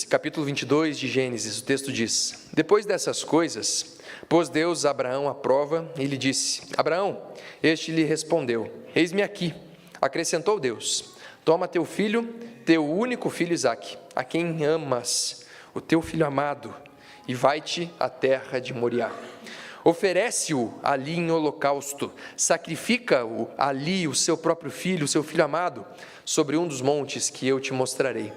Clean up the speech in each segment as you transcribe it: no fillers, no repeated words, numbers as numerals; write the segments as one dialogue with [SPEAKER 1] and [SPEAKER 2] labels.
[SPEAKER 1] Capítulo 22 de Gênesis, o texto diz: Depois dessas coisas, pôs Deus Abraão à prova e lhe disse: Abraão, este lhe respondeu: Eis-me aqui. Acrescentou Deus: Toma teu filho, teu único filho Isaque, a quem amas, o teu filho amado, e vai-te à terra de Moriá. Oferece-o ali em holocausto, sacrifica-o ali, o seu próprio filho, o seu filho amado, sobre um dos montes que eu te mostrarei.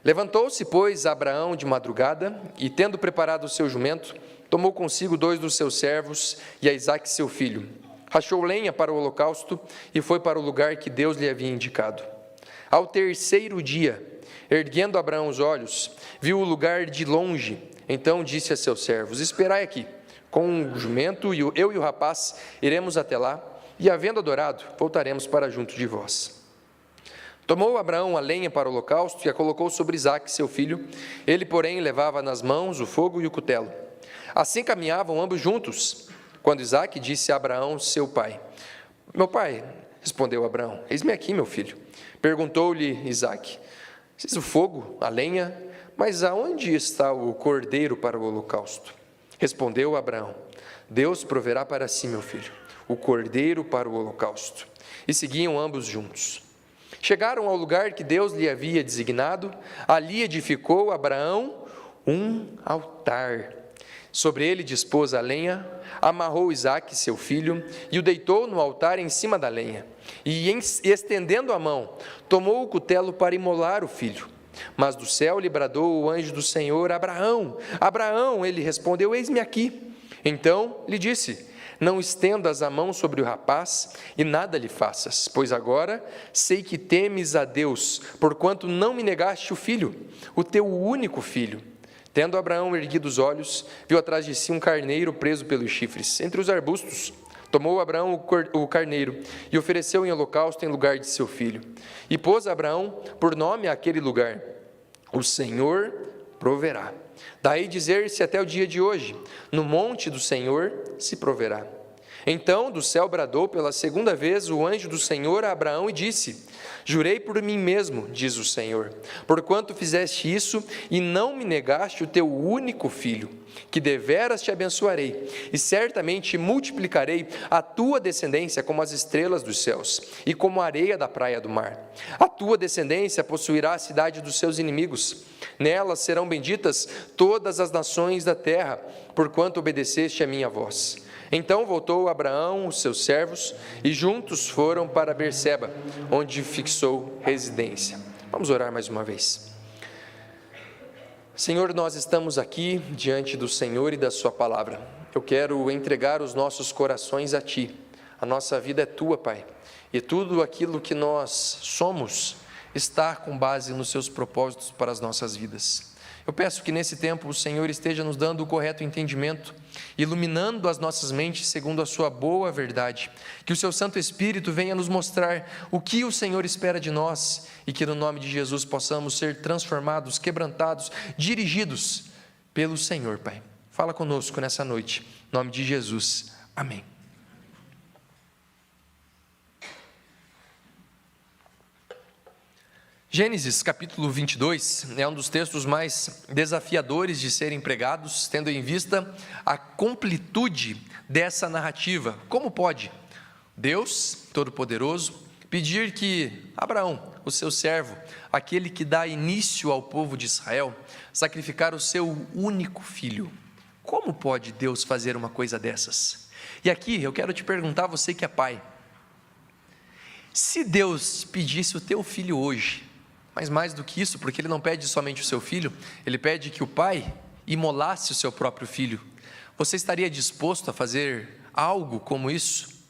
[SPEAKER 1] Levantou-se, pois, Abraão de madrugada, e tendo preparado o seu jumento, tomou consigo 2 dos seus servos e a Isaque seu filho. Rachou lenha para o holocausto e foi para o lugar que Deus lhe havia indicado. Ao terceiro dia, erguendo Abraão os olhos, viu o lugar de longe. Então disse a seus servos: Esperai aqui, com o jumento, e eu e o rapaz iremos até lá, e havendo adorado, voltaremos para junto de vós. Tomou Abraão a lenha para o holocausto e a colocou sobre Isaque, seu filho. Ele, porém, levava nas mãos o fogo e o cutelo. Assim caminhavam ambos juntos, quando Isaque disse a Abraão, seu pai: Meu pai, respondeu Abraão, eis-me aqui, meu filho. Perguntou-lhe Isaque: Diz o fogo, a lenha, mas aonde está o cordeiro para o holocausto? Respondeu Abraão: Deus proverá para si, meu filho, o cordeiro para o holocausto. E seguiam ambos juntos. Chegaram ao lugar que Deus lhe havia designado. Ali edificou Abraão um altar. Sobre ele dispôs a lenha, amarrou Isaque, seu filho, e o deitou no altar em cima da lenha. E estendendo a mão, tomou o cutelo para imolar o filho. Mas do céu lhe bradou o anjo do Senhor: Abraão, Abraão. Ele respondeu: Eis-me aqui. Então lhe disse: Não estendas a mão sobre o rapaz e nada lhe faças, pois agora sei que temes a Deus, porquanto não me negaste o filho, o teu único filho. Tendo Abraão erguido os olhos, viu atrás de si um carneiro preso pelos chifres, entre os arbustos. Tomou Abraão o carneiro e ofereceu em holocausto em lugar de seu filho. E pôs Abraão por nome àquele lugar: O Senhor proverá. Daí dizer-se até o dia de hoje: No monte do Senhor se proverá. Então do céu bradou pela segunda vez o anjo do Senhor a Abraão e disse: Jurei por mim mesmo, diz o Senhor, porquanto fizeste isso e não me negaste o teu único filho, que deveras te abençoarei, e certamente multiplicarei a tua descendência como as estrelas dos céus, e como a areia da praia do mar. A tua descendência possuirá a cidade dos seus inimigos. Nelas serão benditas todas as nações da terra, porquanto obedeceste a minha voz. Então voltou Abraão, os seus servos, e juntos foram para Berseba, onde fixou residência. Vamos orar mais uma vez. Senhor, nós estamos aqui diante do Senhor e da sua palavra. Eu quero entregar os nossos corações a Ti. A nossa vida é Tua, Pai, e tudo aquilo que nós somos está com base nos Seus propósitos para as nossas vidas. Eu peço que nesse tempo o Senhor esteja nos dando o correto entendimento, iluminando as nossas mentes segundo a sua boa verdade, que o seu Santo Espírito venha nos mostrar o que o Senhor espera de nós e que no nome de Jesus possamos ser transformados, quebrantados, dirigidos pelo Senhor, Pai. Fala conosco nessa noite, em nome de Jesus, amém. Gênesis capítulo 22 é um dos textos mais desafiadores de serem pregados, tendo em vista a completude dessa narrativa. Como pode Deus Todo-Poderoso pedir que Abraão, o seu servo, aquele que dá início ao povo de Israel, sacrificar o seu único filho? Como pode Deus fazer uma coisa dessas? E aqui eu quero te perguntar, você que é pai, se Deus pedisse o teu filho hoje, mas mais do que isso, porque Ele não pede somente o seu filho, Ele pede que o pai imolasse o seu próprio filho, você estaria disposto a fazer algo como isso?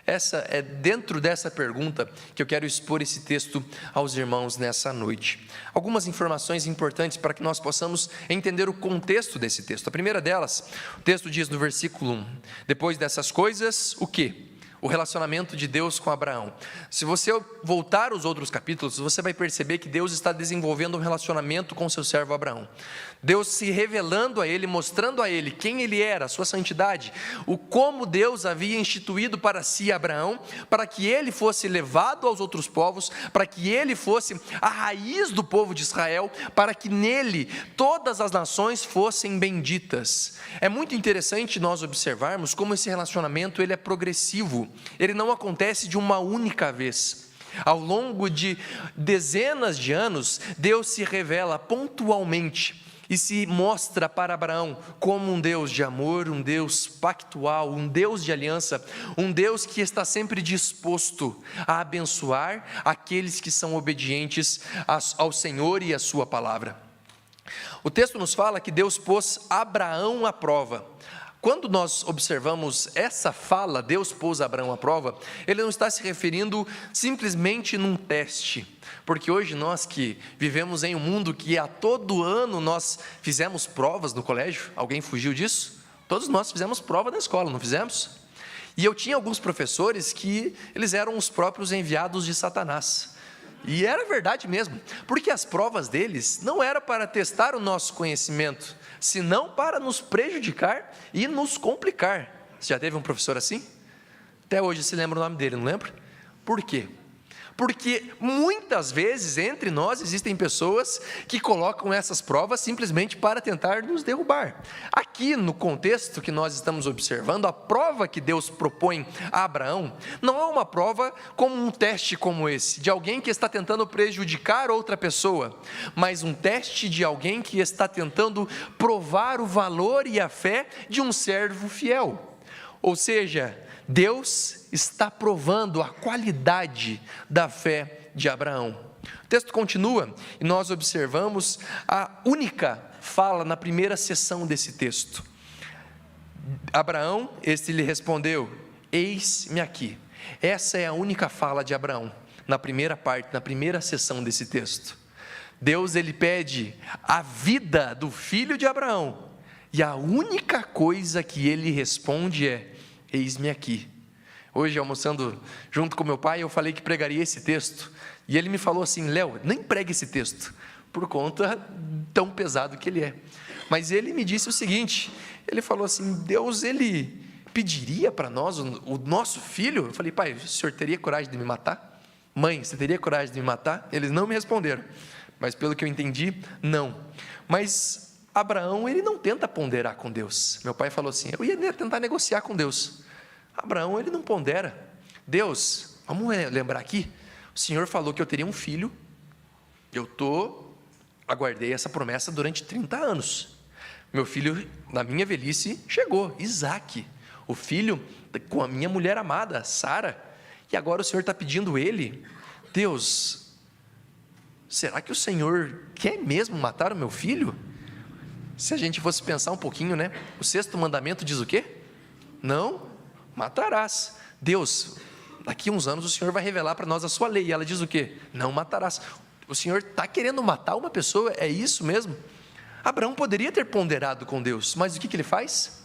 [SPEAKER 1] Essa é dentro dessa pergunta que eu quero expor esse texto aos irmãos nessa noite. Algumas informações importantes para que nós possamos entender o contexto desse texto. A primeira delas, o texto diz no versículo 1, depois dessas coisas, o quê? o relacionamento de Deus com Abraão. Se você voltar os outros capítulos, você vai perceber que Deus está desenvolvendo um relacionamento com seu servo Abraão. Deus se revelando a ele, mostrando a ele quem ele era, a sua santidade, o como Deus havia instituído para si Abraão, para que ele fosse levado aos outros povos, para que ele fosse a raiz do povo de Israel, para que nele todas as nações fossem benditas. É muito interessante nós observarmos como esse relacionamento ele é progressivo, ele não acontece de uma única vez. Ao longo de dezenas de anos, Deus se revela pontualmente e se mostra para Abraão como um Deus de amor, um Deus pactual, um Deus de aliança, um Deus que está sempre disposto a abençoar aqueles que são obedientes ao Senhor e à sua palavra. O texto nos fala que Deus pôs Abraão à prova. Quando nós observamos essa fala, Deus pôs Abraão à prova, ele não está se referindo simplesmente num teste, porque hoje nós que vivemos em um mundo que a todo ano nós fizemos provas no colégio, alguém fugiu disso? Todos nós fizemos prova na escola, não fizemos? E eu tinha alguns professores que eles eram os próprios enviados de Satanás. E era verdade mesmo, porque as provas deles não eram para testar o nosso conhecimento, senão para nos prejudicar e nos complicar. Você já teve um professor assim? Até hoje se lembra o nome dele, não lembra? Por quê? Porque muitas vezes entre nós existem pessoas que colocam essas provas simplesmente para tentar nos derrubar. Aqui no contexto que nós estamos observando, a prova que Deus propõe a Abraão não é uma prova como um teste como esse, de alguém que está tentando prejudicar outra pessoa, mas um teste de alguém que está tentando provar o valor e a fé de um servo fiel. Ou seja, Deus está provando a qualidade da fé de Abraão. O texto continua e nós observamos a única fala na primeira seção desse texto. Abraão, este lhe respondeu: eis-me aqui. Essa é a única fala de Abraão, na primeira parte, na primeira seção desse texto. Deus, ele pede a vida do filho de Abraão, e a única coisa que ele responde é: eis-me aqui. Hoje, almoçando junto com meu pai, eu falei que pregaria esse texto, e ele me falou assim: Léo, nem pregue esse texto, por conta tão pesado que ele é. Mas ele me disse o seguinte, ele falou assim: Deus, ele pediria para nós o nosso filho? Eu falei: pai, o senhor teria coragem de me matar? Mãe, você teria coragem de me matar? Eles não me responderam, mas pelo que eu entendi, não. Mas Abraão, ele não tenta ponderar com Deus. Meu pai falou assim: eu ia tentar negociar com Deus. Abraão, ele não pondera. Deus, vamos lembrar aqui, o Senhor falou que eu teria um filho, aguardei essa promessa durante 30 anos, meu filho, na minha velhice, chegou, Isaque, o filho com a minha mulher amada, Sara, e agora o Senhor está pedindo ele. Deus, será que o Senhor quer mesmo matar o meu filho? Se a gente fosse pensar um pouquinho, né? O 6º mandamento diz o quê? Não matarás. Deus, daqui a uns anos o Senhor vai revelar para nós a sua lei, e ela diz o quê? Não matarás. O Senhor está querendo matar uma pessoa, é isso mesmo? Abraão poderia ter ponderado com Deus, mas o que ele faz?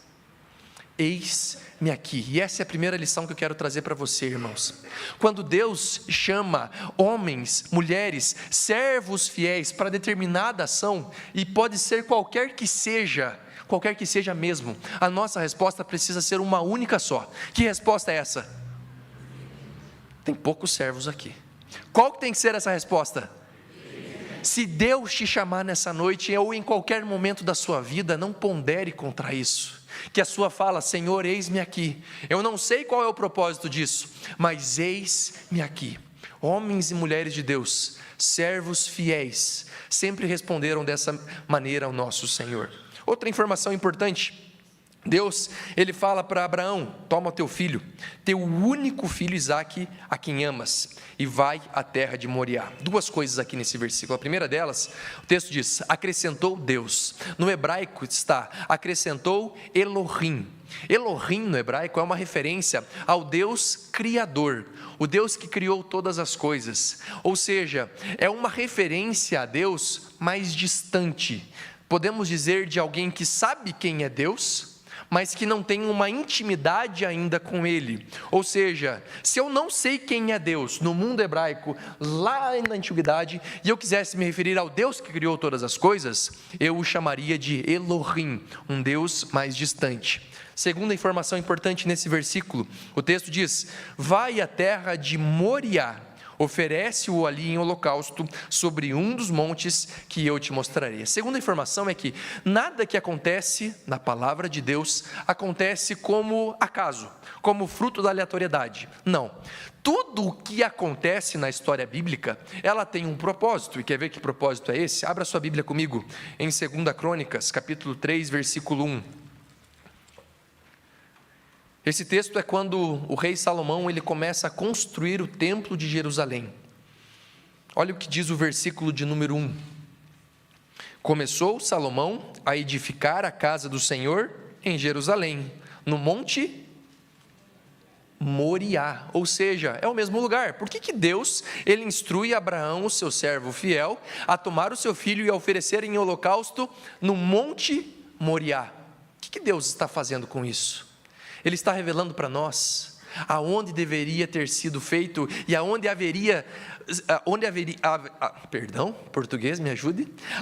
[SPEAKER 1] Eis-me aqui. E essa é a primeira lição que eu quero trazer para você, irmãos. Quando Deus chama homens, mulheres, servos fiéis para determinada ação, e pode ser qualquer que seja mesmo, a nossa resposta precisa ser uma única só. Que resposta é essa? Tem poucos servos aqui. Qual que tem que ser essa resposta? Se Deus te chamar nessa noite, ou em qualquer momento da sua vida, não pondere contra isso. Que a sua fala: Senhor, eis-me aqui. Eu não sei qual é o propósito disso, mas eis-me aqui. Homens e mulheres de Deus, servos fiéis, sempre responderam dessa maneira ao nosso Senhor. Outra informação importante, Deus, ele fala para Abraão: toma teu filho, teu único filho Isaque, a quem amas, e vai à terra de Moriá. Duas coisas aqui nesse versículo. A primeira delas, o texto diz: acrescentou Deus. No hebraico está: acrescentou Elohim. Elohim no hebraico é uma referência ao Deus Criador, o Deus que criou todas as coisas. Ou seja, é uma referência a Deus mais distante. Podemos dizer de alguém que sabe quem é Deus, mas que não têm uma intimidade ainda com Ele. Ou seja, se eu não sei quem é Deus no mundo hebraico, lá na antiguidade, e eu quisesse me referir ao Deus que criou todas as coisas, eu o chamaria de Elohim, um Deus mais distante. Segunda informação importante nesse versículo, o texto diz: vai à terra de Moriá, oferece-o ali em holocausto sobre um dos montes que eu te mostrarei. A segunda informação é que nada que acontece na palavra de Deus acontece como acaso, como fruto da aleatoriedade. Não. Tudo o que acontece na história bíblica, ela tem um propósito. E quer ver que propósito é esse? Abra sua Bíblia comigo em 2 Crônicas, capítulo 3, versículo 1. Esse texto é quando o rei Salomão ele começa a construir o templo de Jerusalém. Olha o que diz o versículo de número 1. Começou Salomão a edificar a casa do Senhor em Jerusalém, no monte Moriá, ou seja, é o mesmo lugar. Por que Deus ele instrui Abraão, o seu servo fiel, a tomar o seu filho e a oferecer em holocausto no monte Moriá? O que Deus está fazendo com isso? Ele está revelando para nós aonde deveria ter sido feito e aonde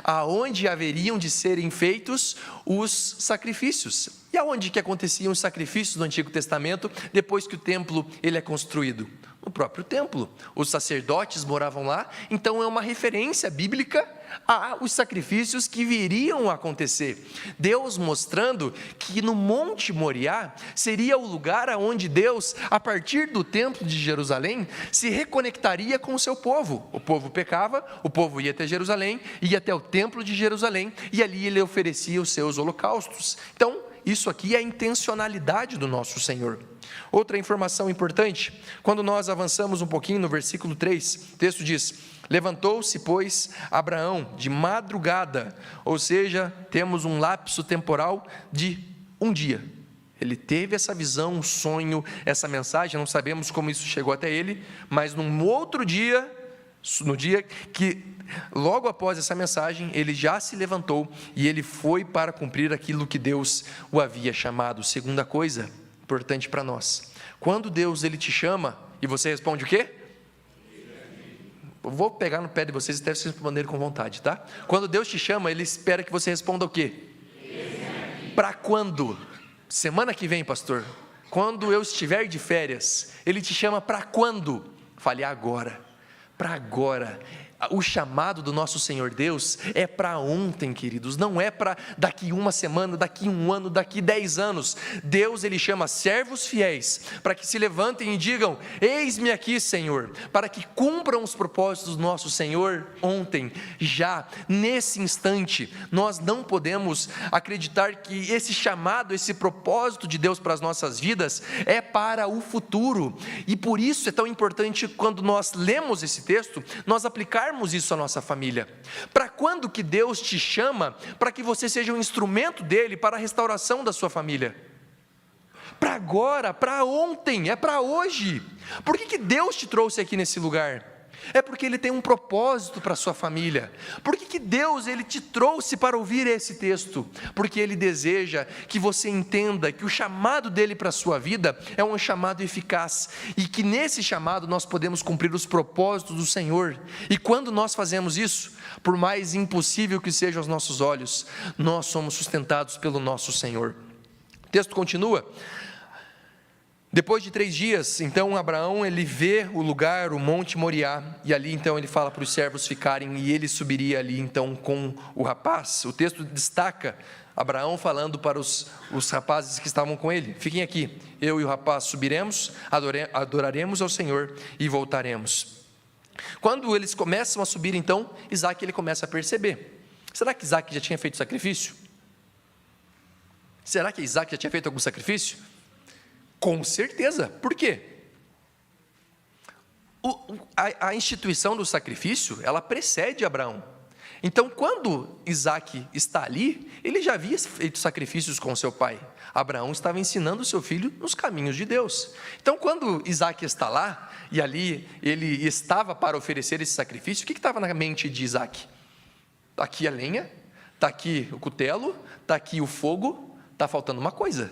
[SPEAKER 1] aonde haveriam de serem feitos os sacrifícios. E aonde que aconteciam os sacrifícios do Antigo Testamento depois que o templo ele é construído? No próprio templo. Os sacerdotes moravam lá, então é uma referência bíblica aos sacrifícios que viriam a acontecer. Deus mostrando que no Monte Moriá seria o lugar aonde Deus, a partir do templo de Jerusalém, se reconectaria com o seu povo. O povo pecava, o povo ia até Jerusalém, ia até o templo de Jerusalém, e ali ele oferecia os seus holocaustos. Então, isso aqui é a intencionalidade do nosso Senhor. Outra informação importante, quando nós avançamos um pouquinho no versículo 3, o texto diz: levantou-se, pois, Abraão de madrugada, ou seja, temos um lapso temporal de um dia. Ele teve essa visão, um sonho, essa mensagem, não sabemos como isso chegou até ele, mas num outro dia, no dia que, logo após essa mensagem, ele já se levantou e ele foi para cumprir aquilo que Deus o havia chamado. Segunda coisa importante para nós, quando Deus ele te chama e você responde o quê? Eu vou pegar no pé de vocês até vocês responderem com vontade, tá? Quando Deus te chama, Ele espera que você responda o quê? Para quando? Semana que vem, pastor. Quando eu estiver de férias, Ele te chama para quando? Fale agora, para agora. O chamado do nosso Senhor Deus é para ontem, queridos, não é para daqui uma semana, daqui um ano, daqui 10 anos. Deus ele chama servos fiéis para que se levantem e digam: eis-me aqui, Senhor, para que cumpram os propósitos do nosso Senhor ontem, já, nesse instante. Nós não podemos acreditar que esse chamado, esse propósito de Deus para as nossas vidas é para o futuro, e por isso é tão importante quando nós lemos esse texto, nós aplicarmos isso à nossa família. Para quando que Deus te chama para que você seja um instrumento dele para a restauração da sua família? Para agora, para ontem, é para hoje. Por que Deus te trouxe aqui nesse lugar? É porque Ele tem um propósito para a sua família. Por que Deus ele te trouxe para ouvir esse texto? Porque Ele deseja que você entenda que o chamado dEle para a sua vida é um chamado eficaz, e que nesse chamado nós podemos cumprir os propósitos do Senhor. E quando nós fazemos isso, por mais impossível que seja aos nossos olhos, nós somos sustentados pelo nosso Senhor. O texto continua. Depois de 3 dias, então Abraão ele vê o lugar, o Monte Moriá, e ali então ele fala para os servos ficarem, e ele subiria ali então com o rapaz. O texto destaca Abraão falando para os rapazes que estavam com ele: fiquem aqui, eu e o rapaz subiremos, adoraremos ao Senhor e voltaremos. Quando eles começam a subir então, Isaac ele começa a perceber: será que Isaac já tinha feito sacrifício? Será que Isaac já tinha feito algum sacrifício? Com certeza. Por quê? A instituição do sacrifício, ela precede Abraão. Então, quando Isaac está ali, ele já havia feito sacrifícios com seu pai. Abraão estava ensinando o seu filho nos caminhos de Deus. Então, quando Isaac está lá, e ali ele estava para oferecer esse sacrifício, o que estava na mente de Isaac? Está aqui a lenha, está aqui o cutelo, está aqui o fogo, está faltando uma coisa.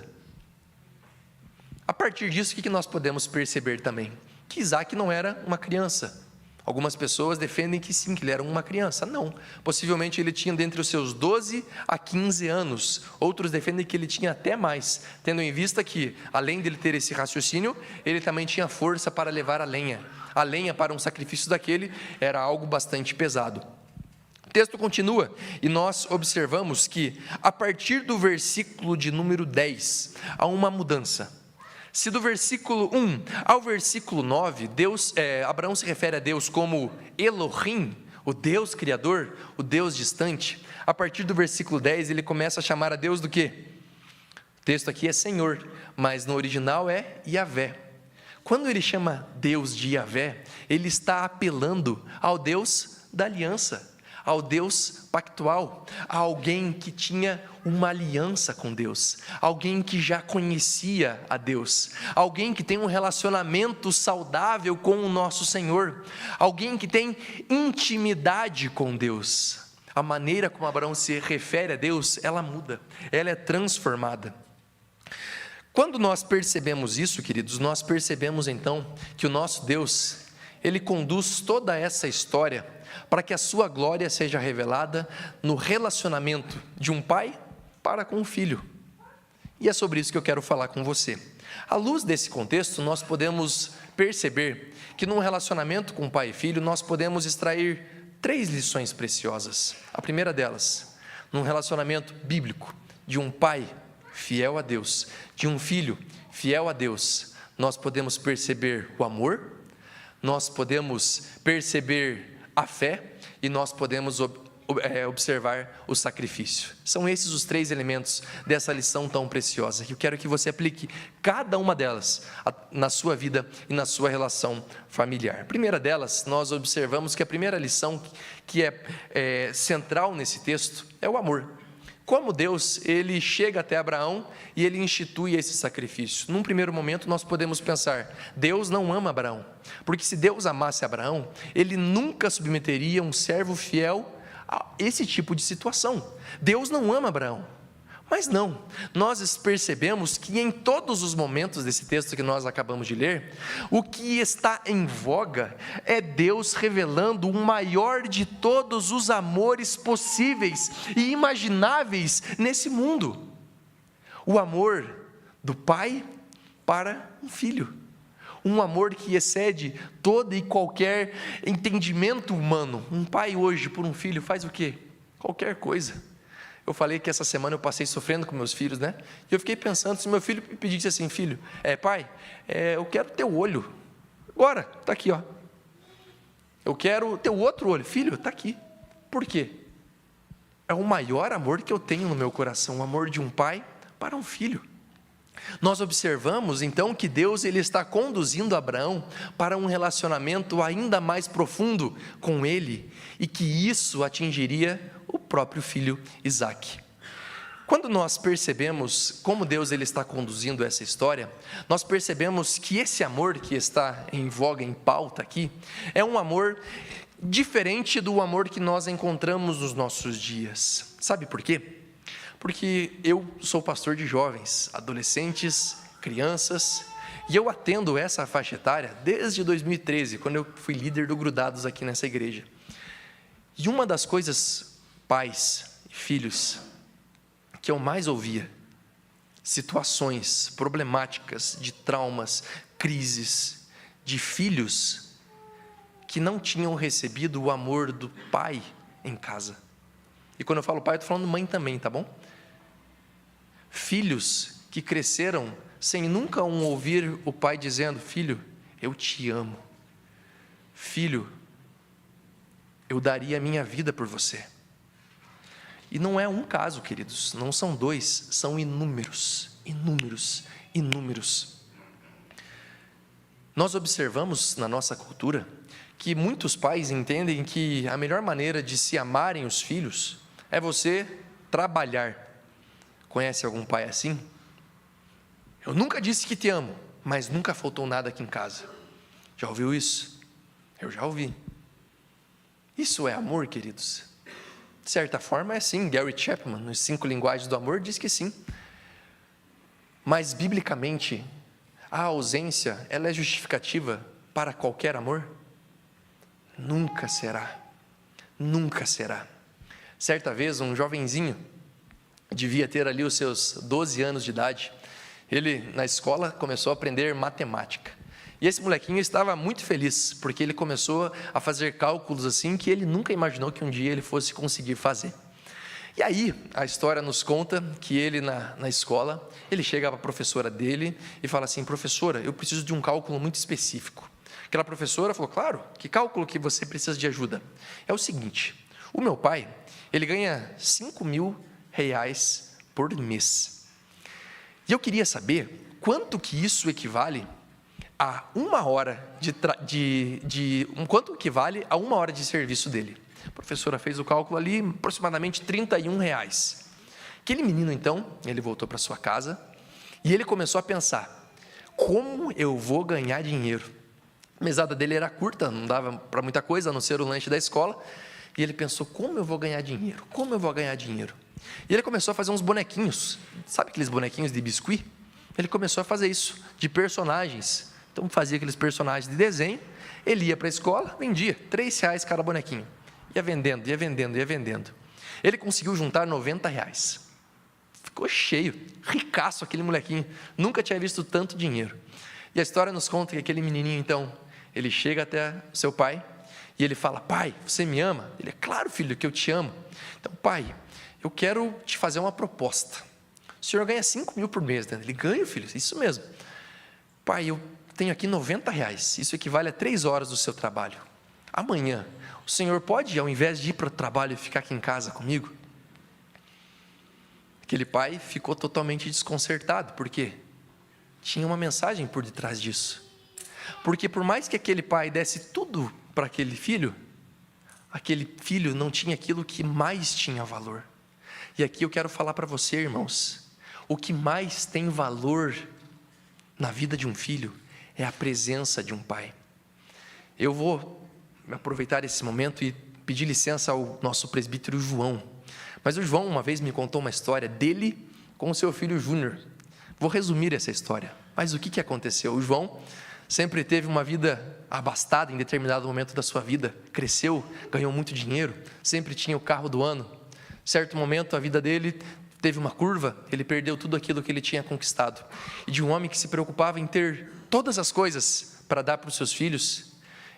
[SPEAKER 1] A partir disso, o que nós podemos perceber também? Que Isaac não era uma criança. Algumas pessoas defendem que sim, que ele era uma criança. Não, possivelmente ele tinha dentre os seus 12 a 15 anos. Outros defendem que ele tinha até mais, tendo em vista que, além dele ter esse raciocínio, ele também tinha força para levar a lenha. A lenha para um sacrifício daquele era algo bastante pesado. O texto continua e nós observamos que, a partir do versículo de número 10, há uma mudança. Se do versículo 1 ao versículo 9, Abraão se refere a Deus como Elohim, o Deus Criador, o Deus distante, a partir do versículo 10 ele começa a chamar a Deus do quê? O texto aqui é Senhor, mas no original é Yahvé. Quando ele chama Deus de Yahvé, ele está apelando ao Deus da aliança, ao Deus pactual, a alguém que tinha uma aliança com Deus, alguém que já conhecia a Deus, alguém que tem um relacionamento saudável com o nosso Senhor, alguém que tem intimidade com Deus. A maneira como Abraão se refere a Deus, ela muda, ela é transformada. Quando nós percebemos isso, queridos, nós percebemos então que o nosso Deus, Ele conduz toda essa história para que a sua glória seja revelada no relacionamento de um pai para com um filho. E é sobre isso que eu quero falar com você. À luz desse contexto, nós podemos perceber que num relacionamento com pai e filho, nós podemos extrair 3 lições preciosas. A primeira delas, num relacionamento bíblico de um pai fiel a Deus, de um filho fiel a Deus, nós podemos perceber o amor, nós podemos perceber a fé e nós podemos observar o sacrifício. São esses os 3 elementos dessa lição tão preciosa. Eu quero que você aplique cada uma delas na sua vida e na sua relação familiar. A primeira delas, nós observamos que a primeira lição que é central nesse texto é o amor. Como Deus, Ele chega até Abraão e Ele institui esse sacrifício. Num primeiro momento nós podemos pensar, Deus não ama Abraão, porque se Deus amasse Abraão, Ele nunca submeteria um servo fiel a esse tipo de situação. Deus não ama Abraão. Mas não, nós percebemos que em todos os momentos desse texto que nós acabamos de ler, o que está em voga é Deus revelando o maior de todos os amores possíveis e imagináveis nesse mundo. O amor do pai para um filho. Um amor que excede todo e qualquer entendimento humano. Um pai hoje por um filho faz o quê? Qualquer coisa. Eu falei que essa semana eu passei sofrendo com meus filhos, né? E eu fiquei pensando, se meu filho me pedisse assim, filho, pai, eu quero teu olho. Agora, está aqui, ó. Eu quero teu outro olho. Filho, está aqui. Por quê? É o maior amor que eu tenho no meu coração, o amor de um pai para um filho. Nós observamos então que Deus ele está conduzindo Abraão para um relacionamento ainda mais profundo com ele e que isso atingiria o próprio filho Isaac. Quando nós percebemos como Deus ele está conduzindo essa história, nós percebemos que esse amor que está em voga, em pauta aqui, é um amor diferente do amor que nós encontramos nos nossos dias. Sabe por quê? Porque eu sou pastor de jovens, adolescentes, crianças, e eu atendo essa faixa etária desde 2013, quando eu fui líder do Grudados aqui nessa igreja. E uma das coisas, pais e filhos, que eu mais ouvia, situações problemáticas de traumas, crises, de filhos que não tinham recebido o amor do pai em casa. E quando eu falo pai, eu estou falando mãe também, tá bom? Filhos que cresceram sem nunca ouvir o pai dizendo, filho, eu te amo. Filho, eu daria a minha vida por você. E não é um caso, queridos, não são 2, são inúmeros. Nós observamos na nossa cultura que muitos pais entendem que a melhor maneira de se amarem os filhos é você trabalhar. Conhece algum pai assim? Eu nunca disse que te amo, mas nunca faltou nada aqui em casa. Já ouviu isso? Eu já ouvi. Isso é amor, queridos? De certa forma é sim. Gary Chapman, nos 5 linguagens do amor, diz que sim. Mas, biblicamente, a ausência, ela é justificativa para qualquer amor? Nunca será. Nunca será. Certa vez, um jovenzinho, devia ter ali os seus 12 anos de idade, ele, na escola, começou a aprender matemática. E esse molequinho estava muito feliz, porque ele começou a fazer cálculos assim, que ele nunca imaginou que um dia ele fosse conseguir fazer. E aí, a história nos conta que ele, na escola, ele chega para a professora dele e fala assim: professora, eu preciso de um cálculo muito específico. Aquela professora falou: claro, que cálculo que você precisa de ajuda? É o seguinte, o meu pai, ele ganha R$5.000 por mês. E eu queria saber quanto que isso equivale a uma hora quanto equivale a uma hora de serviço dele. A professora fez o cálculo ali, aproximadamente R$31. Aquele menino, então, ele voltou para sua casa e ele começou a pensar: como eu vou ganhar dinheiro? A mesada dele era curta, não dava para muita coisa, a não ser o lanche da escola. E ele pensou: como eu vou ganhar dinheiro? Como eu vou ganhar dinheiro? E ele começou a fazer uns bonequinhos. Sabe aqueles bonequinhos de biscuit? Ele começou a fazer isso, de personagens. Então, fazia aqueles personagens de desenho. Ele ia para a escola, vendia R$3 cada bonequinho. Ia vendendo, ia vendendo, ia vendendo. Ele conseguiu juntar R$90. Ficou cheio, ricaço aquele molequinho. Nunca tinha visto tanto dinheiro. E a história nos conta que aquele menininho, então, ele chega até seu pai e ele fala: pai, você me ama? Ele: é claro, filho, que eu te amo. Então, pai, eu quero te fazer uma proposta. O senhor ganha R$5.000 por mês, né? Ele: ganha, filho, isso mesmo. Pai, eu tenho aqui R$90, isso equivale a 3 horas do seu trabalho. Amanhã, o senhor pode, ao invés de ir para o trabalho, ficar aqui em casa comigo? Aquele pai ficou totalmente desconcertado, porque tinha uma mensagem por detrás disso. Porque por mais que aquele pai desse tudo para aquele filho não tinha aquilo que mais tinha valor. E aqui eu quero falar para você, irmãos, o que mais tem valor na vida de um filho é a presença de um pai. Eu vou aproveitar esse momento e pedir licença ao nosso presbítero João. Mas o João uma vez me contou uma história dele com o seu filho Júnior. Vou resumir essa história. Mas o que aconteceu? O João sempre teve uma vida abastada em determinado momento da sua vida. Cresceu, ganhou muito dinheiro, sempre tinha o carro do ano. Certo momento a vida dele teve uma curva, ele perdeu tudo aquilo que ele tinha conquistado. E de um homem que se preocupava em ter todas as coisas para dar para os seus filhos,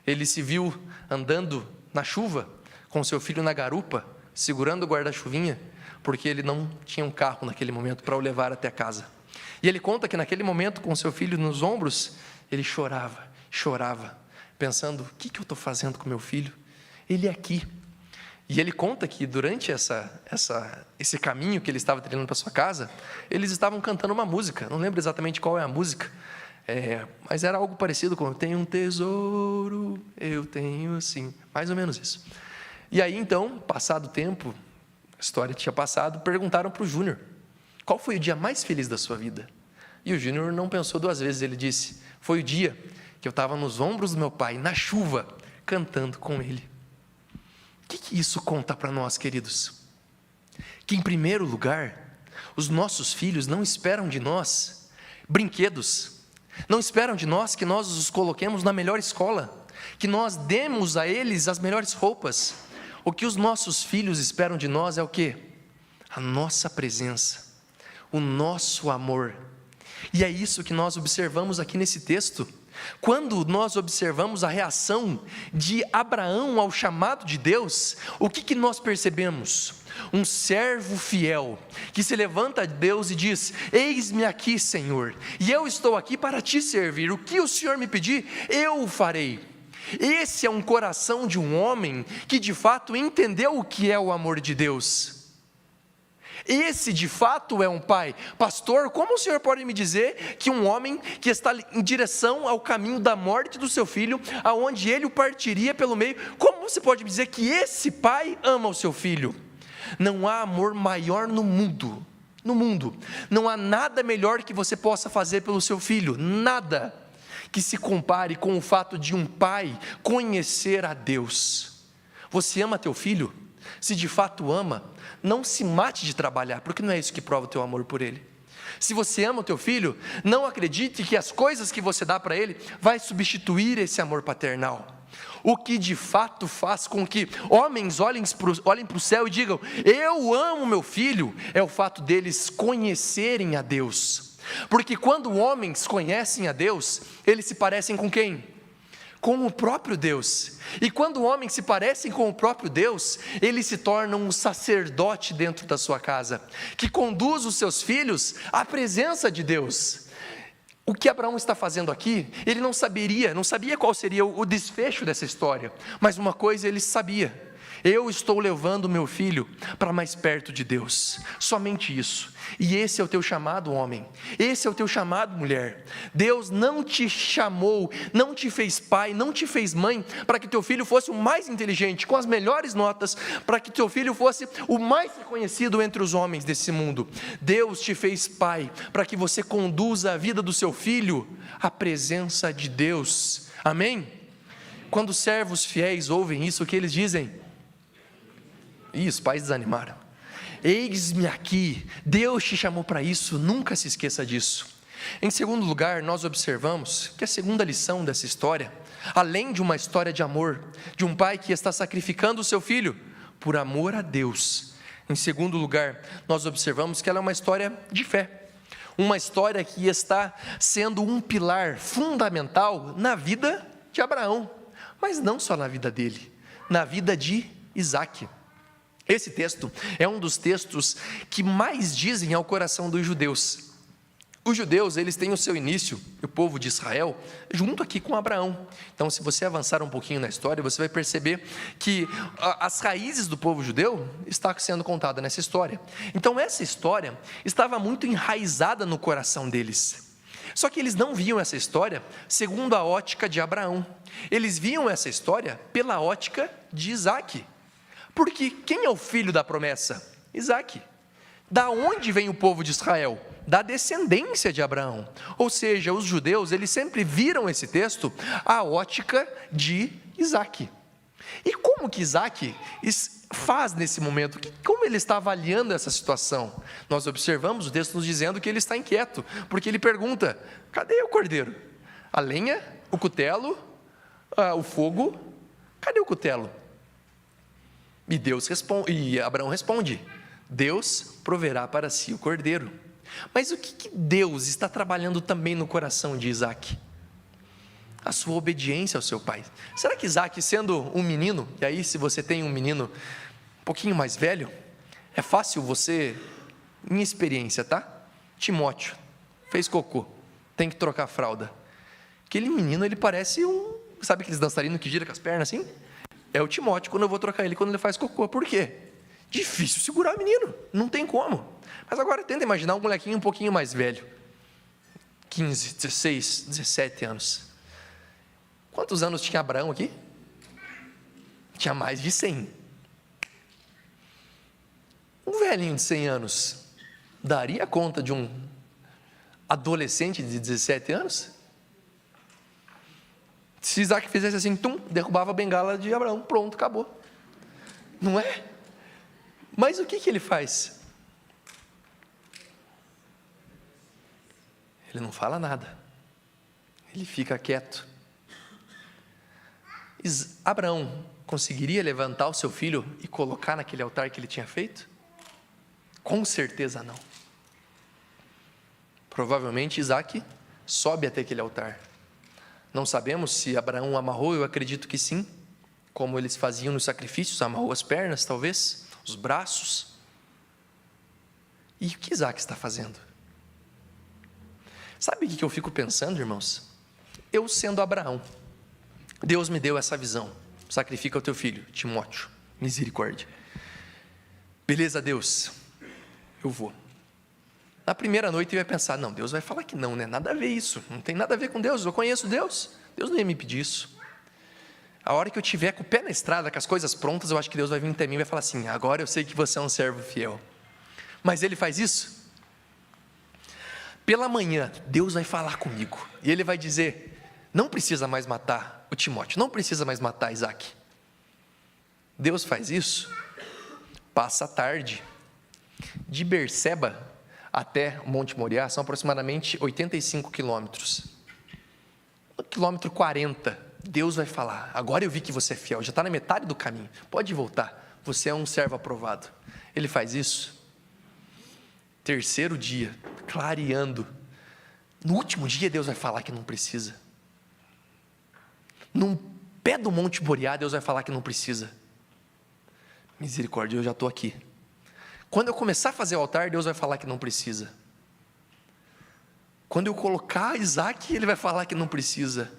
[SPEAKER 1] ele se viu andando na chuva, com seu filho na garupa, segurando o guarda-chuvinha, porque ele não tinha um carro naquele momento para o levar até casa. E ele conta que naquele momento, com seu filho nos ombros, ele chorava, pensando: o que eu estou fazendo com meu filho? Ele é aqui. E ele conta que durante esse caminho que ele estava trilhando para sua casa, eles estavam cantando uma música, não lembro exatamente qual é a música, mas era algo parecido com: eu tenho um tesouro, eu tenho sim, mais ou menos isso. E aí então, passado o tempo, a história tinha passado, perguntaram para o Júnior: qual foi o dia mais feliz da sua vida? E o Júnior não pensou duas vezes, ele disse: foi o dia que eu estava nos ombros do meu pai, na chuva, cantando com ele. O que isso conta para nós, queridos? Que, em primeiro lugar, os nossos filhos não esperam de nós brinquedos, não esperam de nós que nós os coloquemos na melhor escola, que nós demos a eles as melhores roupas. O que os nossos filhos esperam de nós é o quê? A nossa presença, o nosso amor. E é isso que nós observamos aqui nesse texto. Quando nós observamos a reação de Abraão ao chamado de Deus, o que nós percebemos? Um servo fiel, que se levanta a Deus e diz: eis-me aqui, Senhor, e eu estou aqui para te servir, o que o Senhor me pedir, eu o farei. Esse é um coração de um homem que de fato entendeu o que é o amor de Deus. Esse de fato é um pai. Pastor, como o senhor pode me dizer que um homem que está em direção ao caminho da morte do seu filho, aonde ele o partiria pelo meio, como você pode me dizer que esse pai ama o seu filho? Não há amor maior no mundo, não há nada melhor que você possa fazer pelo seu filho, nada que se compare com o fato de um pai conhecer a Deus. Você ama teu filho? Se de fato ama, não se mate de trabalhar, porque não é isso que prova o teu amor por ele. Se você ama o teu filho, não acredite que as coisas que você dá para ele vai substituir esse amor paternal. O que de fato faz com que homens olhem para o céu e digam: eu amo meu filho, é o fato deles conhecerem a Deus. Porque quando homens conhecem a Deus, eles se parecem com quem? Com o próprio Deus. E quando homens se parecem com o próprio Deus, eles se tornam um sacerdote dentro da sua casa, que conduz os seus filhos à presença de Deus. O que Abraão está fazendo aqui, ele não sabia qual seria o desfecho dessa história, mas uma coisa ele sabia: eu estou levando meu filho para mais perto de Deus, somente isso. E esse é o teu chamado, homem, esse é o teu chamado, mulher. Deus não te chamou, não te fez pai, não te fez mãe, para que teu filho fosse o mais inteligente, com as melhores notas, para que teu filho fosse o mais reconhecido entre os homens desse mundo. Deus te fez pai, para que você conduza a vida do seu filho à presença de Deus, amém? Quando os servos fiéis ouvem isso, o que eles dizem? Ih, os pais desanimaram. Eis-me aqui, Deus te chamou para isso, nunca se esqueça disso. Em segundo lugar, nós observamos que a segunda lição dessa história, além de uma história de amor, de um pai que está sacrificando o seu filho por amor a Deus, em segundo lugar, nós observamos que ela é uma história de fé, uma história que está sendo um pilar fundamental na vida de Abraão, mas não só na vida dele, na vida de Isaque. Esse texto é um dos textos que mais dizem ao coração dos judeus. Os judeus, eles têm o seu início, o povo de Israel, junto aqui com Abraão. Então, se você avançar um pouquinho na história, você vai perceber que as raízes do povo judeu estão sendo contadas nessa história. Então, essa história estava muito enraizada no coração deles. Só que eles não viam essa história segundo a ótica de Abraão. Eles viam essa história pela ótica de Isaque. Porque quem é o filho da promessa? Isaque. Da onde vem o povo de Israel? Da descendência de Abraão. Ou seja, os judeus, eles sempre viram esse texto à ótica de Isaque. E como que Isaque faz nesse momento? Como ele está avaliando essa situação? Nós observamos o texto nos dizendo que ele está inquieto, porque ele pergunta: cadê o cordeiro? A lenha, o cutelo, o fogo, cadê o cutelo? E Abraão responde: Deus proverá para si o cordeiro. Mas o que Deus está trabalhando também no coração de Isaque? A sua obediência ao seu pai. Será que Isaque, sendo um menino, e aí se você tem um menino um pouquinho mais velho, é fácil você, minha experiência, tá? Timóteo, fez cocô, tem que trocar a fralda. Aquele menino, ele parece sabe aqueles dançarinos que giram com as pernas assim? É o Timóteo, quando eu vou trocar ele, quando ele faz cocô. Por quê? Difícil segurar o menino, não tem como. Mas agora tenta imaginar um molequinho um pouquinho mais velho, 15, 16, 17 anos. Quantos anos tinha Abraão aqui? Tinha mais de 100. Um velhinho de 100 anos daria conta de um adolescente de 17 anos? Se Isaque fizesse assim, derrubava a bengala de Abraão, pronto, acabou. Não é? Mas o que ele faz? Ele não fala nada. Ele fica quieto. Abraão conseguiria levantar o seu filho e colocar naquele altar que ele tinha feito? Com certeza não. Provavelmente Isaque sobe até aquele altar. Não sabemos se Abraão amarrou, eu acredito que sim, como eles faziam nos sacrifícios, amarrou as pernas, talvez, os braços. E o que Isaque está fazendo? Sabe o que eu fico pensando, irmãos? Eu sendo Abraão, Deus me deu essa visão: sacrifica o teu filho, Timóteo, misericórdia. Beleza, Deus, eu vou. Na primeira noite eu ia pensar: não, Deus vai falar que não, né? Nada a ver isso, não tem nada a ver com Deus, eu conheço Deus, Deus não ia me pedir isso. A hora que eu tiver com o pé na estrada, com as coisas prontas, eu acho que Deus vai vir até mim e vai falar assim: agora eu sei que você é um servo fiel. Mas ele faz isso? Pela manhã, Deus vai falar comigo, e ele vai dizer: não precisa mais matar o Timóteo, não precisa mais matar Isaque. Deus faz isso, passa a tarde. De Berseba até o Monte Moriá são aproximadamente 85 quilômetros. No quilômetro 40, Deus vai falar: agora eu vi que você é fiel, já está na metade do caminho, pode voltar, você é um servo aprovado. Ele faz isso. Terceiro dia, clareando. No último dia, Deus vai falar que não precisa. No pé do Monte Moriá, Deus vai falar que não precisa. Misericórdia, eu já estou aqui. Quando eu começar a fazer o altar, Deus vai falar que não precisa. Quando eu colocar Isaac, Ele vai falar que não precisa.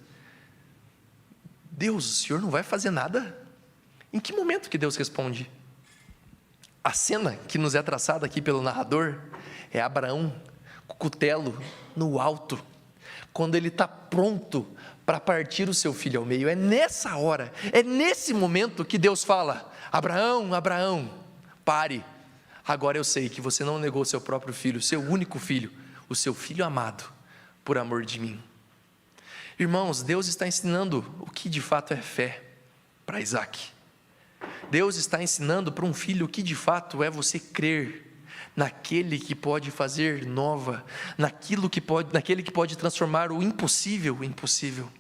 [SPEAKER 1] Deus, o Senhor não vai fazer nada? Em que momento que Deus responde? A cena que nos é traçada aqui pelo narrador é Abraão com o cutelo no alto, quando ele está pronto para partir o seu filho ao meio. É nessa hora, é nesse momento que Deus fala: Abraão, Abraão, pare. Agora eu sei que você não negou o seu próprio filho, o seu único filho, o seu filho amado, por amor de mim. Irmãos, Deus está ensinando o que de fato é fé para Isaac. Deus está ensinando para um filho o que de fato é você crer naquele que pode fazer nova, naquele que pode transformar o impossível em possível.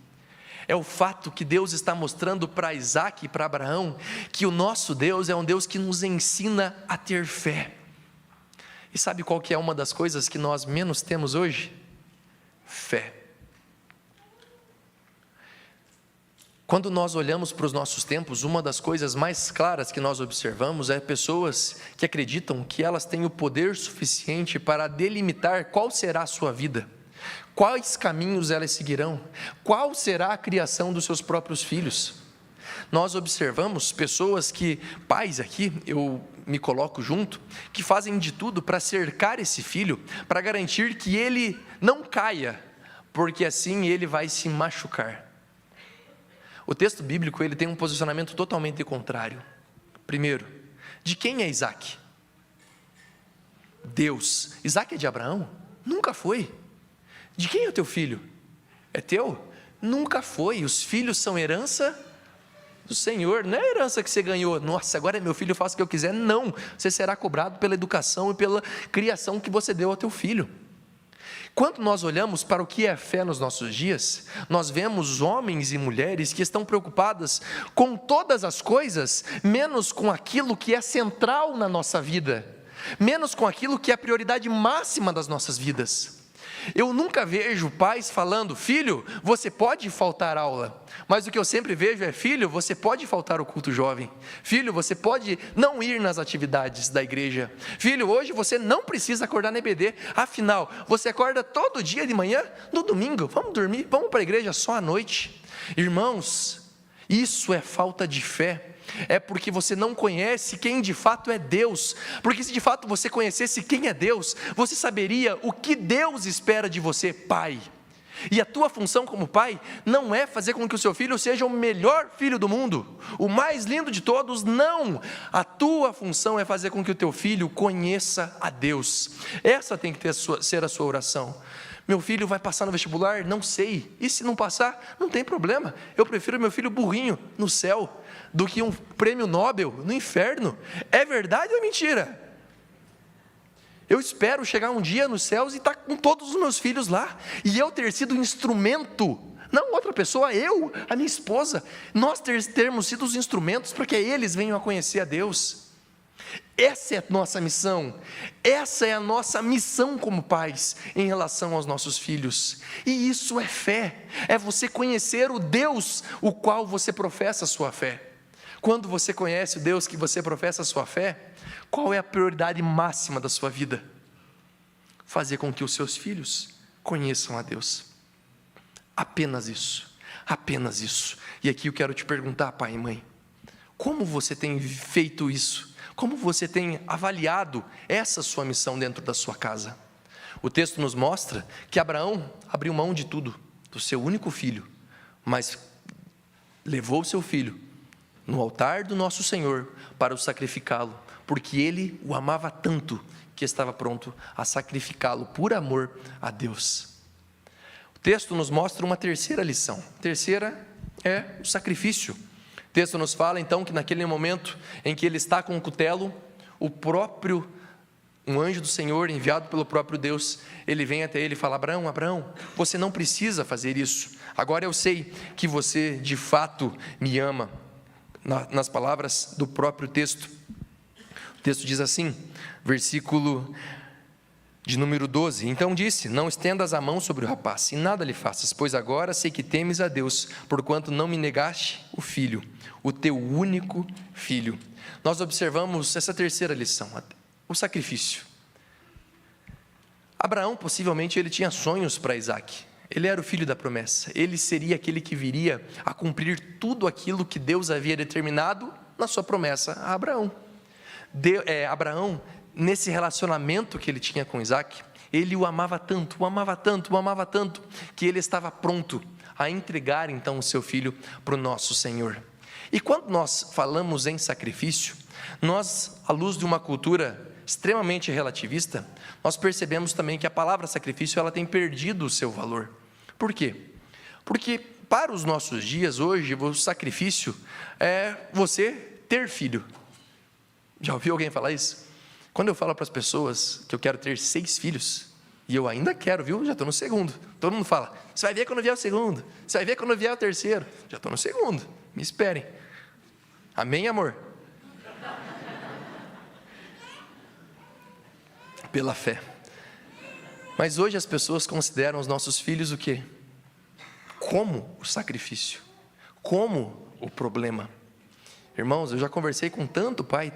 [SPEAKER 1] É o fato que Deus está mostrando para Isaac e para Abraão, que o nosso Deus é um Deus que nos ensina a ter fé. E sabe qual que é uma das coisas que nós menos temos hoje? Fé. Quando nós olhamos para os nossos tempos, uma das coisas mais claras que nós observamos é pessoas que acreditam que elas têm o poder suficiente para delimitar qual será a sua vida, quais caminhos elas seguirão, qual será a criação dos seus próprios filhos. Nós observamos pessoas que, pais aqui, eu me coloco junto, que fazem de tudo para cercar esse filho, para garantir que ele não caia, porque assim ele vai se machucar. O texto bíblico ele tem um posicionamento totalmente contrário. Primeiro, de quem é Isaac? Deus. Isaac é de Abraão? Nunca foi. De quem é o teu filho? É teu? Nunca foi. Os filhos são herança do Senhor, não é herança que você ganhou. Nossa, agora é meu filho, eu faço o que eu quiser. Não, você será cobrado pela educação e pela criação que você deu ao teu filho. Quando nós olhamos para o que é fé nos nossos dias, nós vemos homens e mulheres que estão preocupados com todas as coisas, menos com aquilo que é central na nossa vida, menos com aquilo que é a prioridade máxima das nossas vidas. Eu nunca vejo pais falando: filho, você pode faltar aula, mas o que eu sempre vejo é: filho, você pode faltar o culto jovem, filho, você pode não ir nas atividades da igreja, filho, hoje você não precisa acordar na EBD, afinal, você acorda todo dia de manhã, no domingo, vamos dormir, vamos para a igreja só à noite. Irmãos, isso é falta de fé. É porque você não conhece quem de fato é Deus, porque se de fato você conhecesse quem é Deus, você saberia o que Deus espera de você, pai. E a tua função como pai não é fazer com que o seu filho seja o melhor filho do mundo, o mais lindo de todos, não. A tua função é fazer com que o teu filho conheça a Deus. Essa tem que ser a sua oração. Meu filho vai passar no vestibular? Não sei. E se não passar? Não tem problema. Eu prefiro meu filho burrinho no céu do que um prêmio Nobel no inferno. É verdade ou é mentira? Eu espero chegar um dia nos céus e estar com todos os meus filhos lá, e eu ter sido instrumento, não outra pessoa, eu, a minha esposa, nós termos sido os instrumentos para que eles venham a conhecer a Deus. Essa é a nossa missão, essa é a nossa missão como pais em relação aos nossos filhos, e isso é fé, é você conhecer o Deus o qual você professa a sua fé. Quando você conhece o Deus que você professa a sua fé, qual é a prioridade máxima da sua vida? Fazer com que os seus filhos conheçam a Deus. Apenas isso, apenas isso. E aqui eu quero te perguntar, pai e mãe, como você tem feito isso? Como você tem avaliado essa sua missão dentro da sua casa? O texto nos mostra que Abraão abriu mão de tudo, do seu único filho, mas levou o seu filho no altar do nosso Senhor para o sacrificá-lo, porque ele o amava tanto que estava pronto a sacrificá-lo por amor a Deus. O texto nos mostra uma terceira lição. A terceira é o sacrifício. O texto nos fala então que naquele momento em que ele está com o cutelo, o próprio um anjo do Senhor, enviado pelo próprio Deus, ele vem até ele e fala: Abraão, Abraão, você não precisa fazer isso. Agora eu sei que você de fato me ama. Nas palavras do próprio texto. O texto diz assim, versículo de número 12: Então disse: Não estendas a mão sobre o rapaz, e nada lhe faças, pois agora sei que temes a Deus, porquanto não me negaste o filho, o teu único filho. Nós observamos essa terceira lição, o sacrifício. Abraão, possivelmente, ele tinha sonhos para Isaque. Ele era o filho da promessa. Ele seria aquele que viria a cumprir tudo aquilo que Deus havia determinado na sua promessa a Abraão. Abraão, nesse relacionamento que ele tinha com Isaque, ele o amava tanto, que ele estava pronto a entregar então o seu filho para o nosso Senhor. E quando nós falamos em sacrifício, nós, à luz de uma cultura extremamente relativista, nós percebemos também que a palavra sacrifício ela tem perdido o seu valor. Por quê? Porque para os nossos dias hoje, o sacrifício é você ter filho. Já ouviu alguém falar isso? Quando eu falo para as pessoas que eu quero ter 6 filhos, e eu ainda quero, viu? Já estou no segundo. Todo mundo fala: você vai ver quando vier o segundo, você vai ver quando vier o terceiro. Já estou no segundo, me esperem. Amém, amor? Pela fé. Mas hoje as pessoas consideram os nossos filhos o quê? Como o sacrifício, como o problema. Irmãos, eu já conversei com tanto pai,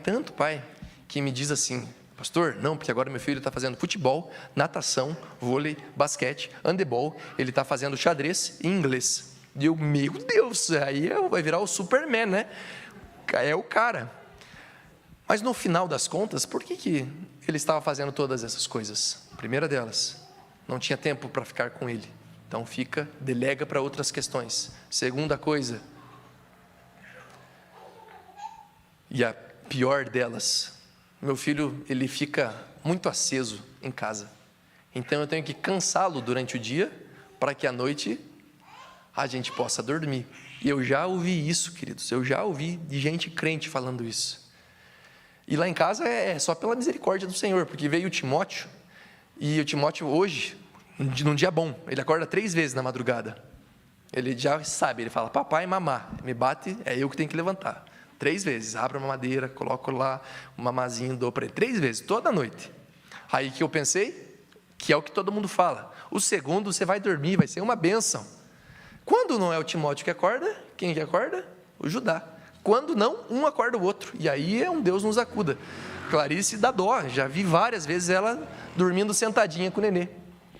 [SPEAKER 1] que me diz assim: pastor, não, porque agora meu filho está fazendo futebol, natação, vôlei, basquete, handebol, ele está fazendo xadrez e inglês. E eu, meu Deus, aí vai virar o Superman, né? É o cara. Mas no final das contas, por que ele estava fazendo todas essas coisas? A primeira delas, não tinha tempo para ficar com ele. Então delega para outras questões. Segunda coisa, e a pior delas, meu filho, ele fica muito aceso em casa. Então eu tenho que cansá-lo durante o dia, para que à noite a gente possa dormir. E eu já ouvi isso, queridos, eu já ouvi de gente crente falando isso. E lá em casa é só pela misericórdia do Senhor, porque veio o Timóteo, e o Timóteo hoje, num dia bom, ele acorda 3 vezes na madrugada. Ele já sabe, ele fala: papai, mamá, me bate, é eu que tenho que levantar. 3 vezes, abro uma madeira, coloco lá um mamazinho, dou para ele 3 vezes, toda noite. Aí que eu pensei, que é o que todo mundo fala: o segundo você vai dormir, vai ser uma bênção. Quando não é o Timóteo que acorda, quem que acorda? O Judá. Quando não, um acorda o outro, e aí é um Deus nos acuda. Clarice dá dó, já vi várias vezes ela dormindo sentadinha com o nenê.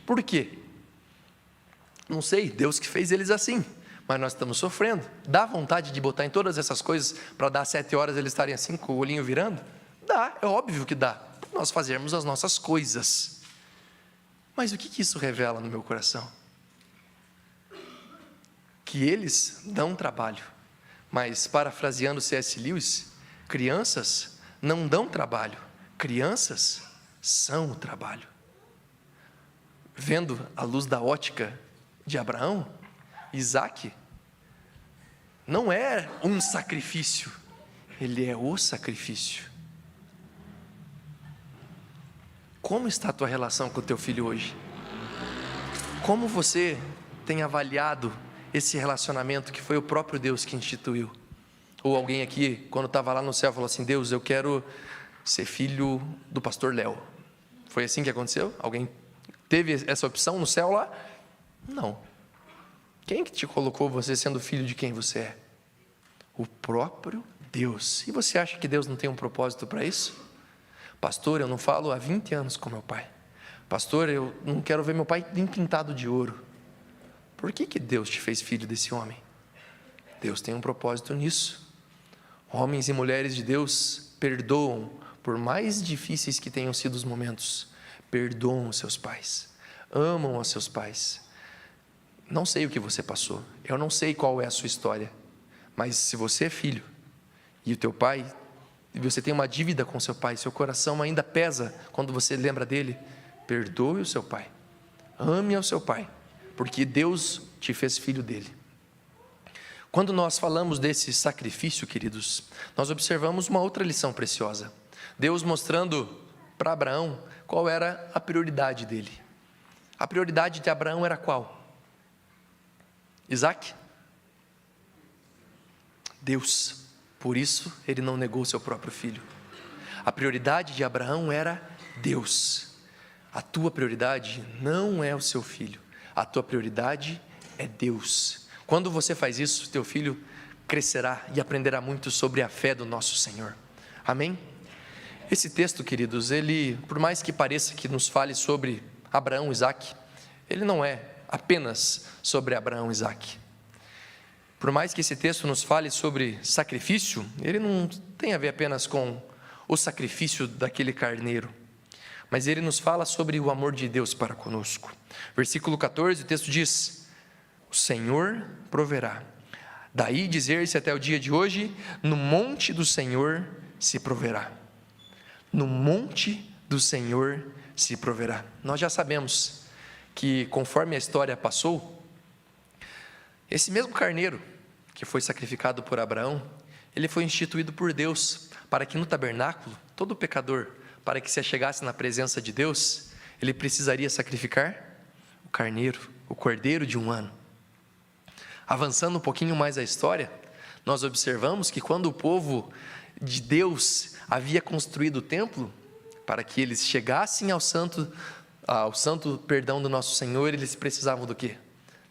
[SPEAKER 1] Por quê? Não sei, Deus que fez eles assim, mas nós estamos sofrendo. Dá vontade de botar em todas essas coisas, para dar 7 horas eles estarem assim, com o olhinho virando? Dá, é óbvio que dá, para nós fazermos as nossas coisas. Mas o que isso revela no meu coração? Que eles dão trabalho. Mas, parafraseando C.S. Lewis, crianças não dão trabalho, crianças são o trabalho. Vendo a luz da ótica de Abraão, Isaque não é um sacrifício, ele é o sacrifício. Como está a tua relação com o teu filho hoje? Como você tem avaliado esse relacionamento que foi o próprio Deus que instituiu? Ou alguém aqui, quando estava lá no céu, falou assim: Deus, eu quero ser filho do pastor Léo. Foi assim que aconteceu? Alguém teve essa opção no céu lá? Não. Quem que te colocou você sendo filho de quem você é? O próprio Deus. E você acha que Deus não tem um propósito para isso? Pastor, eu não falo há 20 anos com meu pai. Pastor, eu não quero ver meu pai nem pintado de ouro. Por que Deus te fez filho desse homem? Deus tem um propósito nisso. Homens e mulheres de Deus perdoam, por mais difíceis que tenham sido os momentos, perdoam os seus pais, amam os seus pais. Não sei o que você passou, eu não sei qual é a sua história, mas se você é filho, e o teu pai, e você tem uma dívida com seu pai, seu coração ainda pesa quando você lembra dele, perdoe o seu pai, ame ao seu pai, porque Deus te fez filho dele. Quando nós falamos desse sacrifício, queridos, nós observamos uma outra lição preciosa. Deus mostrando para Abraão qual era a prioridade dele. A prioridade de Abraão era qual? Isaac? Deus. Por isso ele não negou seu próprio filho. A prioridade de Abraão era Deus. A tua prioridade não é o seu filho. A tua prioridade é Deus. Quando você faz isso, teu filho crescerá e aprenderá muito sobre a fé do nosso Senhor. Amém? Esse texto, queridos, ele, por mais que pareça que nos fale sobre Abraão e Isaac, ele não é apenas sobre Abraão e Isaac. Por mais que esse texto nos fale sobre sacrifício, ele não tem a ver apenas com o sacrifício daquele carneiro, mas ele nos fala sobre o amor de Deus para conosco. Versículo 14, o texto diz: o Senhor proverá. Daí dizer-se até o dia de hoje: no monte do Senhor se proverá. No monte do Senhor se proverá. Nós já sabemos que, conforme a história passou, esse mesmo carneiro que foi sacrificado por Abraão, ele foi instituído por Deus para que no tabernáculo, todo pecador, para que se achegasse na presença de Deus, ele precisaria sacrificar o carneiro, o cordeiro de 1 ano. Avançando um pouquinho mais a história, nós observamos que quando o povo de Deus havia construído o templo, para que eles chegassem ao santo perdão do nosso Senhor, eles precisavam do quê?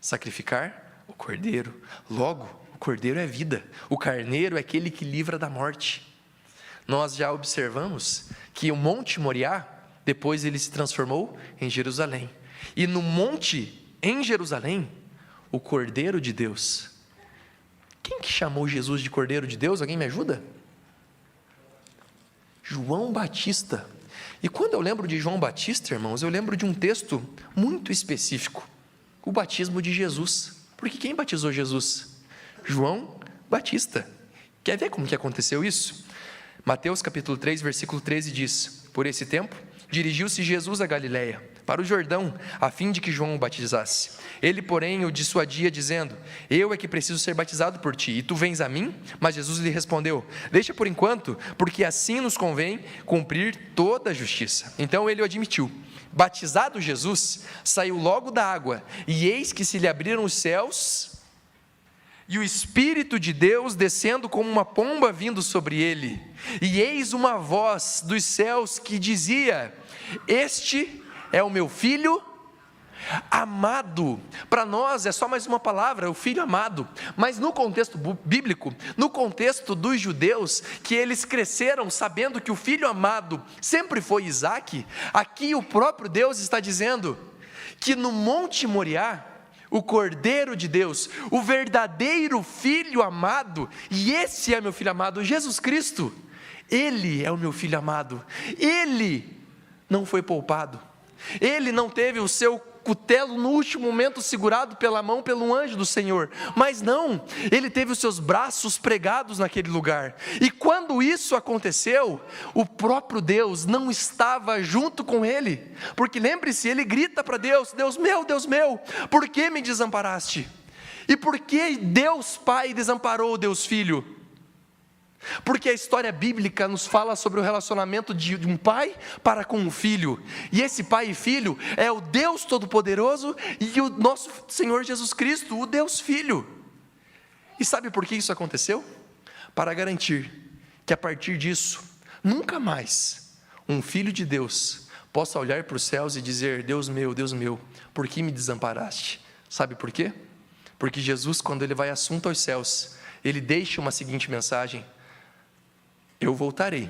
[SPEAKER 1] Sacrificar o cordeiro. Logo, o cordeiro é vida, o carneiro é aquele que livra da morte. Nós já observamos que o Monte Moriá, depois ele se transformou em Jerusalém. E no monte, em Jerusalém, o Cordeiro de Deus. Quem que chamou Jesus de Cordeiro de Deus? Alguém me ajuda? João Batista. E quando eu lembro de João Batista, irmãos, eu lembro de um texto muito específico. O batismo de Jesus. Porque quem batizou Jesus? João Batista. Quer ver como que aconteceu isso? Mateus capítulo 3, versículo 13 diz: por esse tempo, dirigiu-se Jesus a Galiléia, para o Jordão, a fim de que João o batizasse. Ele, porém, o dissuadia, dizendo: eu é que preciso ser batizado por ti, e tu vens a mim? Mas Jesus lhe respondeu: deixa por enquanto, porque assim nos convém cumprir toda a justiça. Então ele o admitiu. Batizado Jesus, saiu logo da água, e eis que se lhe abriram os céus, e o Espírito de Deus descendo como uma pomba vindo sobre ele. E eis uma voz dos céus que dizia: este é o meu filho amado. Para nós é só mais uma palavra, o filho amado, mas no contexto bíblico, no contexto dos judeus, que eles cresceram sabendo que o filho amado sempre foi Isaac, aqui o próprio Deus está dizendo que no Monte Moriá, o Cordeiro de Deus, o verdadeiro filho amado, e esse é meu filho amado, Jesus Cristo, ele é o meu filho amado. Ele não foi poupado, ele não teve o seu cutelo no último momento segurado pela mão pelo anjo do Senhor, mas não, ele teve os seus braços pregados naquele lugar. E quando isso aconteceu, o próprio Deus não estava junto com ele, porque lembre-se, ele grita para Deus: Deus meu, por que me desamparaste? E por que Deus Pai desamparou o Deus Filho? Porque a história bíblica nos fala sobre o relacionamento de um pai para com um filho, e esse pai e filho é o Deus Todo-Poderoso e o nosso Senhor Jesus Cristo, o Deus Filho. E sabe por que isso aconteceu? Para garantir que a partir disso, nunca mais um filho de Deus possa olhar para os céus e dizer: Deus meu, por que me desamparaste? Sabe por quê? Porque Jesus, quando ele vai assunto aos céus, ele deixa uma seguinte mensagem: eu voltarei,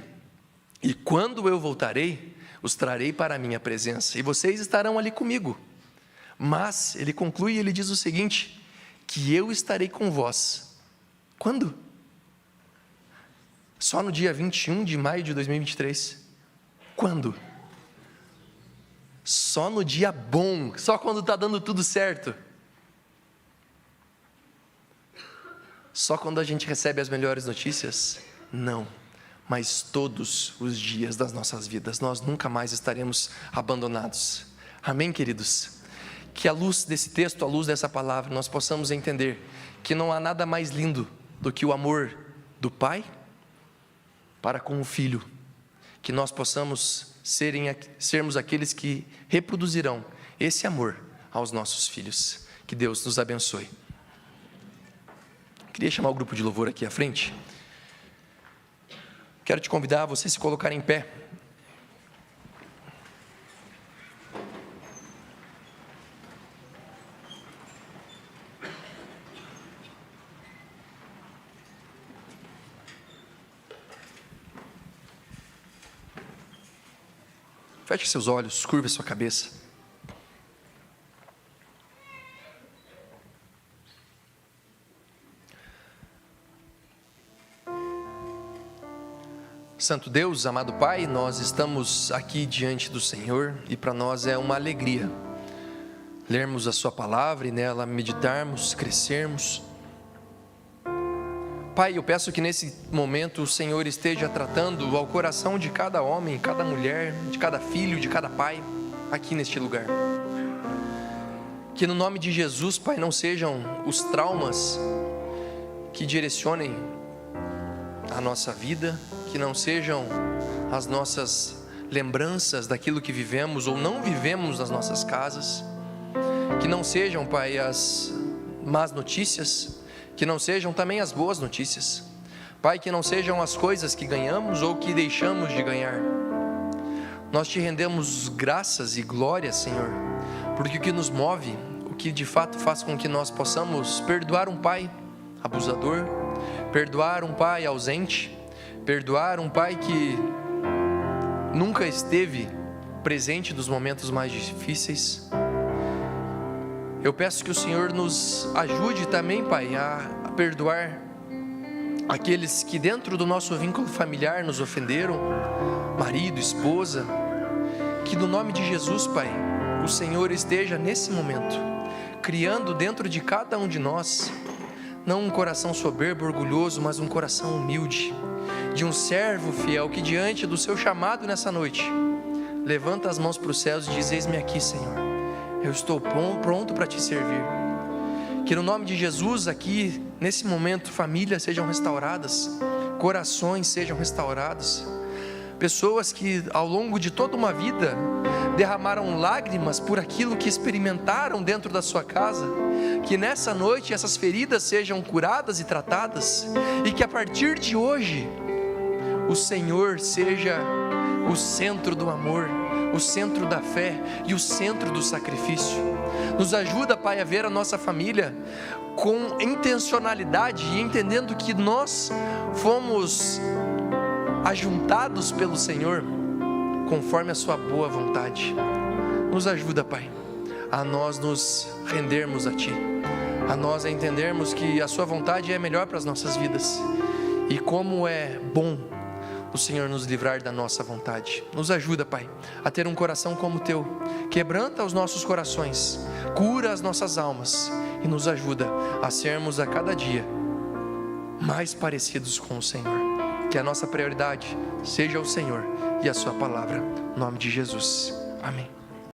[SPEAKER 1] e quando eu voltarei, os trarei para a minha presença, e vocês estarão ali comigo. Mas ele conclui e ele diz o seguinte: que eu estarei com vós. Quando? Só no dia 21 de maio de 2023. Quando? Só no dia bom, só quando está dando tudo certo. Só quando a gente recebe as melhores notícias? Não. Mas todos os dias das nossas vidas, nós nunca mais estaremos abandonados. Amém, queridos? Que à luz desse texto, à luz dessa palavra, nós possamos entender que não há nada mais lindo do que o amor do Pai para com o Filho. Que nós possamos sermos aqueles que reproduzirão esse amor aos nossos filhos. Que Deus nos abençoe. Queria chamar o grupo de louvor aqui à frente. Quero te convidar a você se colocar em pé. Feche seus olhos, curva sua cabeça. Santo Deus, amado Pai, nós estamos aqui diante do Senhor e para nós é uma alegria lermos a Sua palavra e nela meditarmos, crescermos. Pai, eu peço que nesse momento o Senhor esteja tratando ao coração de cada homem, cada mulher, de cada filho, de cada pai, aqui neste lugar. Que no nome de Jesus, Pai, não sejam os traumas que direcionem a nossa vida, que não sejam as nossas lembranças daquilo que vivemos ou não vivemos nas nossas casas, que não sejam, Pai, as más notícias, que não sejam também as boas notícias, Pai, que não sejam as coisas que ganhamos ou que deixamos de ganhar. Nós te rendemos graças e glórias, Senhor, porque o que nos move, o que de fato faz com que nós possamos perdoar um pai abusador, perdoar um pai ausente, perdoar um pai que nunca esteve presente nos momentos mais difíceis. Eu peço que o Senhor nos ajude também, Pai, a perdoar aqueles que dentro do nosso vínculo familiar nos ofenderam, marido, esposa. Que no nome de Jesus, Pai, o Senhor esteja nesse momento criando dentro de cada um de nós não um coração soberbo, orgulhoso, mas um coração humilde, de um servo fiel que diante do seu chamado nessa noite levanta as mãos para os céus e diz: eis-me aqui, Senhor, eu estou pronto para te servir. Que no nome de Jesus aqui, nesse momento, famílias sejam restauradas, corações sejam restaurados, pessoas que ao longo de toda uma vida derramaram lágrimas por aquilo que experimentaram dentro da sua casa, que nessa noite essas feridas sejam curadas e tratadas, e que a partir de hoje o Senhor seja o centro do amor, o centro da fé e o centro do sacrifício. Nos ajuda, Pai, a ver a nossa família com intencionalidade e entendendo que nós fomos ajuntados pelo Senhor conforme a sua boa vontade. Nos ajuda, Pai, a nós nos rendermos a Ti, a nós a entendermos que a sua vontade é melhor para as nossas vidas, e como é bom o Senhor nos livrar da nossa vontade. Nos ajuda, Pai, a ter um coração como o Teu, quebranta os nossos corações, cura as nossas almas e nos ajuda a sermos a cada dia mais parecidos com o Senhor. Que a nossa prioridade seja o Senhor e a Sua palavra, em nome de Jesus, amém.